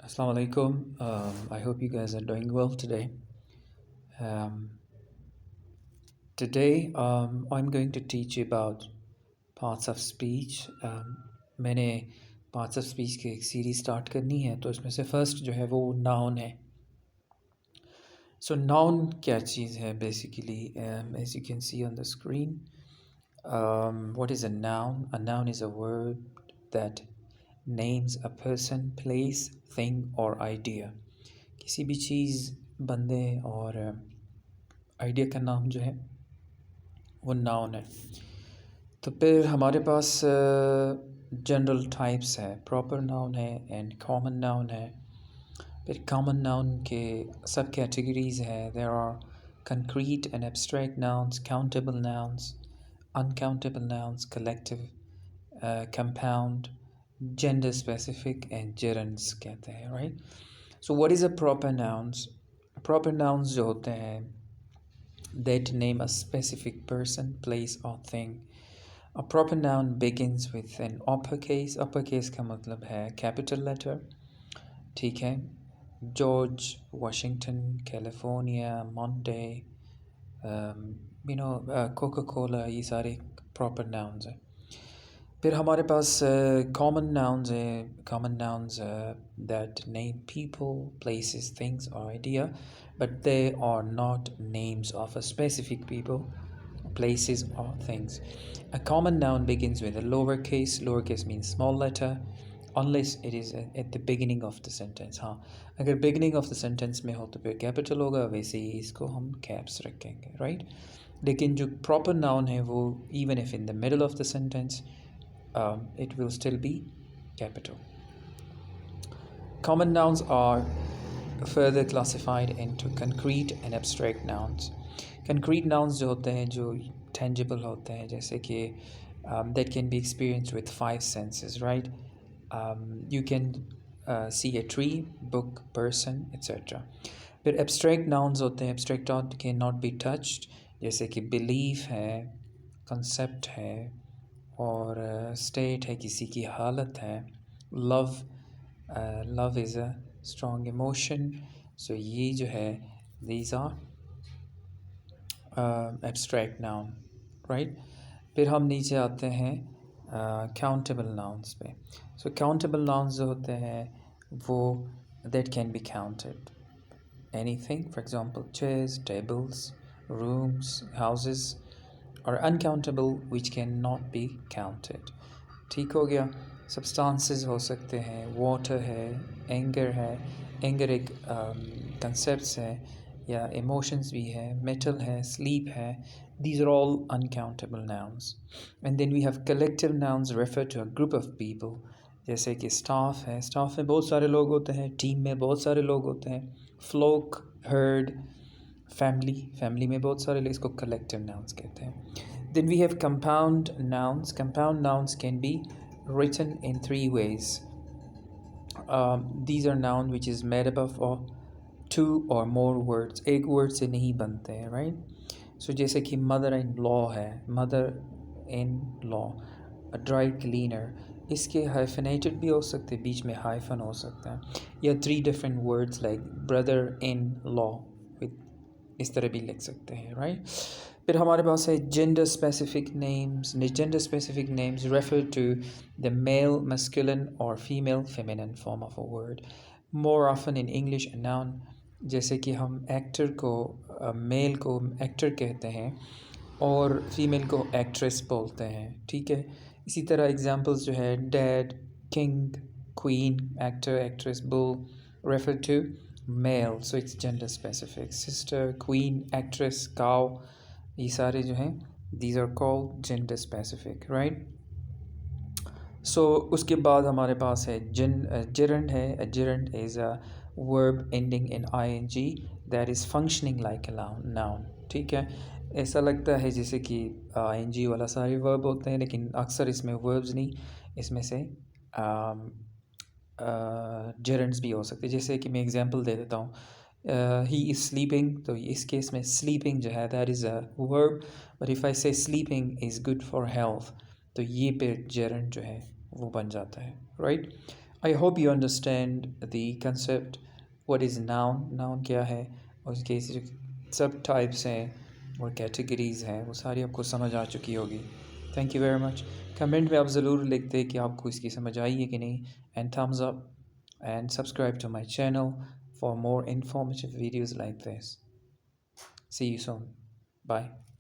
Assalamu alaikum. I hope you guys are doing well today. Um, today, I'm going to teach you about parts of speech. मैंने parts of speech की एक series start करनी है, तो इसमें से first जो है वो noun है. So noun क्या चीज़ है basically? As you can see on the screen, what is a noun? A noun is a word that names a person, place, thing or idea. किसी भी चीज़, बंदे और आइडिया का नाम जो है वो नाउन है. तो फिर हमारे पास जनरल टाइप्स है, प्रॉपर नाउन है एंड कॉमन नाउन है. फिर कॉमन नाउन के सब कैटेगरीज है. There are concrete and abstract nouns, countable nouns, uncountable nouns, collective, compound, gender specific and gerunds कहते हैं, right. So what is a proper nouns? Proper nouns जो होते हैं that name a specific person, place or thing. A proper noun begins with an uppercase. Uppercase का मतलब है capital letter. ठीक है. George, Washington, California, Monday, Coca-Cola, ये सारे proper nouns हैं. फिर हमारे पास common nouns है. Common nouns that name people, places, things or idea, but they are not names of a specific people, places or things. A common noun begins with a lowercase. Lowercase means small letter, unless it is at the beginning of the sentence. हाँ, अगर beginning of the sentence में हो तो फिर capital होगा, वैसे ही इसको हम caps रखेंगे, right? लेकिन जो proper noun है वो even if in the middle of the sentence, it will still be capital. Common nouns are further classified into concrete and abstract nouns. Concrete nouns जो होते हैं, जो tangible होते हैं, जैसे कि that can be experienced with five senses, right? You can see a tree, book, person, etc. फिर abstract nouns होते हैं. Abstract nouns cannot be touched, जैसे कि belief है, concept है, और state है, किसी की हालत है. Love is a strong emotion. So ये जो है, these are abstract noun, right? फिर हम नीचे आते हैं countable nouns पे. So countable nouns जो होते हैं वो that can be counted. Anything, for example, chairs, tables, rooms, houses, or uncountable which cannot be counted. ठीक हो गया. Substances हो सकते हैं, water है, anger है. Anger एक concepts है या emotions भी है, metal है, sleep है. These are all uncountable nouns. And then we have collective nouns refer to a group of people. जैसे कि staff है, staff में बहुत सारे लोग होते हैं, team में बहुत सारे लोग होते हैं. Flock, herd, family में बहुत सारे लोग, इसको collective nouns कहते हैं. Then we have compound nouns. Compound nouns can be written in three ways. These are noun which is made up of two or more words. एक word से नहीं बनते हैं, right? So जैसे कि mother in law है, mother in law, a dry cleaner. इसके hyphenated भी हो सकते हैं, बीच में hyphen हो सकता है, या three different words like brother in law, इस तरह भी लिख सकते हैं, राइट. फिर हमारे पास है gender specific names. Gender specific names refer to the male masculine और female feminine form of a word. More often in English a noun. जैसे कि हम एक्टर को, मेल को एक्टर कहते हैं और फीमेल को एक्ट्रेस बोलते हैं, ठीक है. इसी तरह एग्जांपल्स जो है, dad, king, queen, actor, actress, bull refer to male, so it's gender specific. Sister, queen, actress, cow, ये सारे जो हैं, these are called gender specific, right? So उसके बाद हमारे पास है gerund है. A gerund is a verb ending in ing that is functioning like a noun. ठीक है. ऐसा लगता है जैसे कि ing वाला सारे verb होते हैं, लेकिन अक्सर इसमें verbs नहीं, इसमें से जेरंड्स भी हो सकते हैं. जैसे कि मैं एग्जांपल दे देता हूँ, ही इज़ स्लीपिंग, तो इस केस में स्लीपिंग जो है that is a verb, but if I say sleeping is good for health, तो ये पे जेरंड जो है वो बन जाता है, right. I hope you understand the concept what is noun, noun क्या है, और उसके जो सब टाइप्स हैं और कैटेगरीज़ हैं वो सारी आपको समझ आ चुकी होगी। Thank you very much. Comment में आप ज़रूर लिख दें कि आपको इसकी समझ आई है कि नहीं, and thumbs up and subscribe to my channel for more informative videos like this. See you soon. Bye.